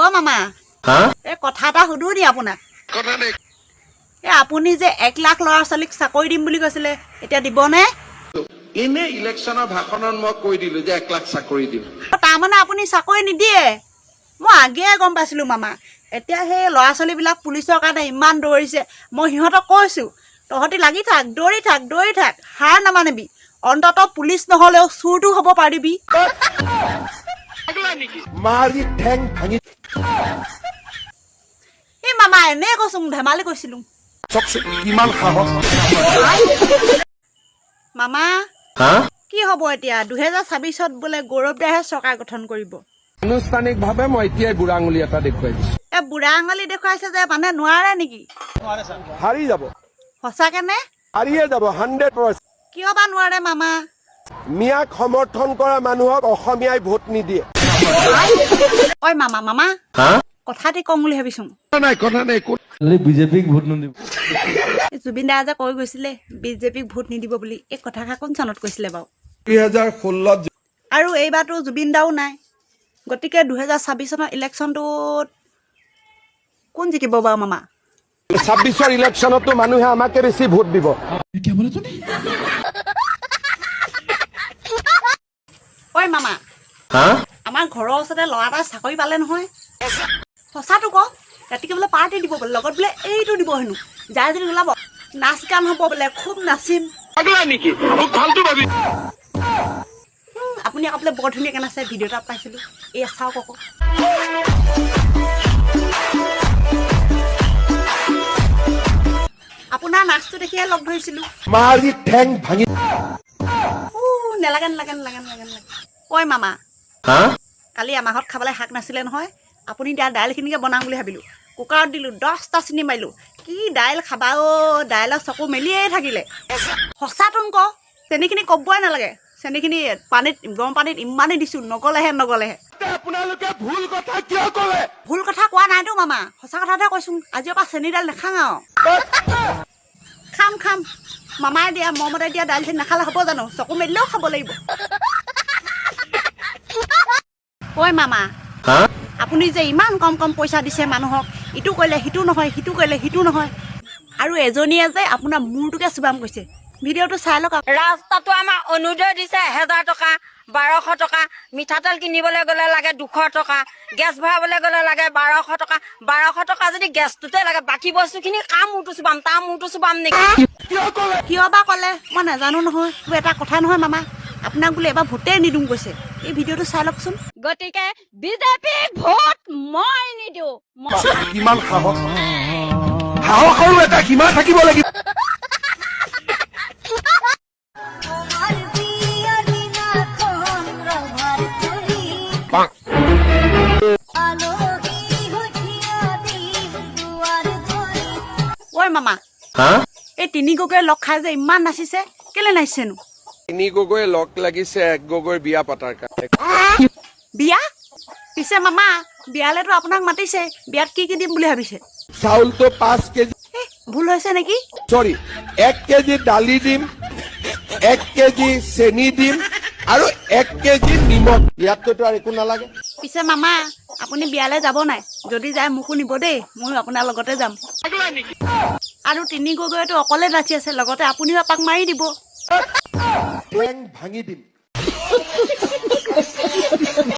ও মামা এই কথা এটা সুধো নি আপোনাক এই আপুনি যে 1 লাখ ল'ৰা ছোৱালীক চাকৰি দিম বুলি কৈছিলে এতিয়া দিবনে এনে ইলেকশ্যনৰ ভাষণত মই কৈ দিলো যে 1 লাখ চাকৰি দিম তাৰমানে আপুনি চাকৰি নিদিয়ে মই আগেয়ে গম পাইছিলো মামা এতিয়া সেই ল'ৰা ছোৱালীবিলাক পুলিচৰ কাৰণে ইমান দৌৰিছে মই সিহঁতক কৈছো তহঁতি লাগি থাক দৌৰি থাক হাৰ নামানিবি অন্তত পুলিচ নহলেও চুৰটো হ'ব পাৰিবি মাৰি ঠেং ভাঙি এই মামা এনে কৈছো ধেমালি কৈছিলো কিমান সাহস মামা কি হ'ব এতিয়া 2026ত বোলে গৌৰৱ দাহে চৰকাৰ গঠন কৰিব আনুষ্ঠানিকভাৱে মই এতিয়াই বুঢ়া আঙুলি এটা দেখুৱাই দিছো এই বুঢ়া আঙুলি দেখুৱাইছে যে মানে নোৱাৰে নেকি হাৰি যাব সঁচাকে নে হাৰিয়ে যাব 100%। কিয় বা নোৱাৰে মামা মিয়াক সমৰ্থন কৰা মানুহক অসমীয়াই ভোট নিদিয়ে ঐ মামা কথাটি কম বুলি ভাবিছো কথা নাই বিজেপিক ভোট নিদিব জুবিন দায়ে যে কৈ গৈছিলে বিজেপিক ভোট নিদিব বুলি এই কথাষাৰ কোন চনত কৈছিলে বাৰু 2016 আৰু এইবাৰতো জুবিন দাও নাই গতিকে 2026 চনৰ ইলেকশ্যনটোত কোন জিকিব বাৰু মামা 26ৰ ইলেকশ্যনতো মানুহে আমাকে বেছি ভোট দিব ঐ মামা আমাৰ ঘৰৰ ওচৰতে ল'ৰা এটা চাকৰি পালে নহয় সঁচাটো ক ৰাতিকে বোলে পাৰ্টি দিব বোলে লগত বোলে এইটো দিব হেনো যাই যদি ওলাব নাচ গান হ'ব বোলে খুব নাচিম আপুনি আকৌ বোলে বৰ ধুনীয়াকৈ নাচে ভিডিঅ' এটা পাইছিলোঁ এই চাওক আকৌ আপোনাৰ নাচটো দেখিয়ে লগ ধৰিছিলোঁ মাৰি ঠেং ভাঙি নেলাগে ঐ মামা কালি আমাৰ ঘৰত খাবলৈ শাক নাছিলে নহয় আপুনি দিয়া দাইলখিনিকে বনাম বুলি ভাবিলোঁ কুকাৰত দিলোঁ 10টা চিনি মাৰিলোঁ কি দাইল খাবা দাইলৰ চকু মেলিয়ে থাকিলে সঁচাটোন ক চেনিখিনি ক'বই নালাগে চেনিখিনি গৰম পানীত ইমানেই দিছোঁ নগলেহে আপোনালোকে ভুল কথা কিয় ক'লে ভুল কথা কোৱা নাইতো মামা সঁচা কথাতে কৈছোঁ আজিৰ পৰা চেনি দাইল নাখাওঁ আৰু খাম মামাই দিয়া মৰমতে দিয়া দাইলখিনি নাখালে হ'ব জানো চকু মেলিলেও খাব লাগিব ঐ মামা আপুনি যে ইমান কম পইচা দিছে মানুহক ইটো কৰিলে সিটো নহয় সিটো কৰিলে সিটো নহয় আৰু এজনীয়ে যে আপোনাৰ মূৰটোকে চুবাম কৈছে ভিডিঅ'টো চাই লওক ৰাস্তাটো আমাৰ অনুদয় দিছে 1000 টকা 1200 টকা মিঠাতেল কিনিবলৈ গ'লে লাগে 200 টকা গেছ ভৰাবলৈ গ'লে লাগে 1200 টকা 1200 টকা যদি গেছটোতে লাগে বাকী বস্তুখিনি কাম মূৰটো চুবাম তাৰ মূৰটো চুবাম নেকি কিয় বা ক'লে মই নাজানো নহয় তোৰ এটা কথা নহয় মামা আপোনাক বোলে এবাৰ ভোটেই নিদিওঁ কৈছে এই ভিডিঅ'টো চাই লওকচোন গতিকে বিজেপিক ভোট মই নিদিওঁ কিমান সাহস সাহসৰো এটা সীমা থাকিব লাগিব ঐ মামা এই তিনি গগৈয়ে লগ খাই যে ইমান নাচিছে কেলে নাচিছেনো তিনি গগৈ লগ লাগিছে এক গগৈ বিয়া পাতাৰ কাৰণে বিয়া পিছে মামা বিয়ালেতো আপোনাক মাতিছে বিয়াত কি দিম বুলি ভাবিছে চাউলটো 5 কেজি ভুল হৈছে নেকি সৰি 1 কেজি দালি দিম 1 কেজি চেনি দিম আৰু 1 কেজি নিমখ ইয়াততো আৰু একো নালাগে পিছে মামা আপুনি বিয়ালৈ যাব নাই যদি যায় মোকো নিব দেই ময়ো আপোনাৰ লগতে যাম আৰু তিনি গগৈতো অকলে নাচি আছে লগতে আপুনিও এপাক মাৰি দিব ঠেং ভাঙি দিম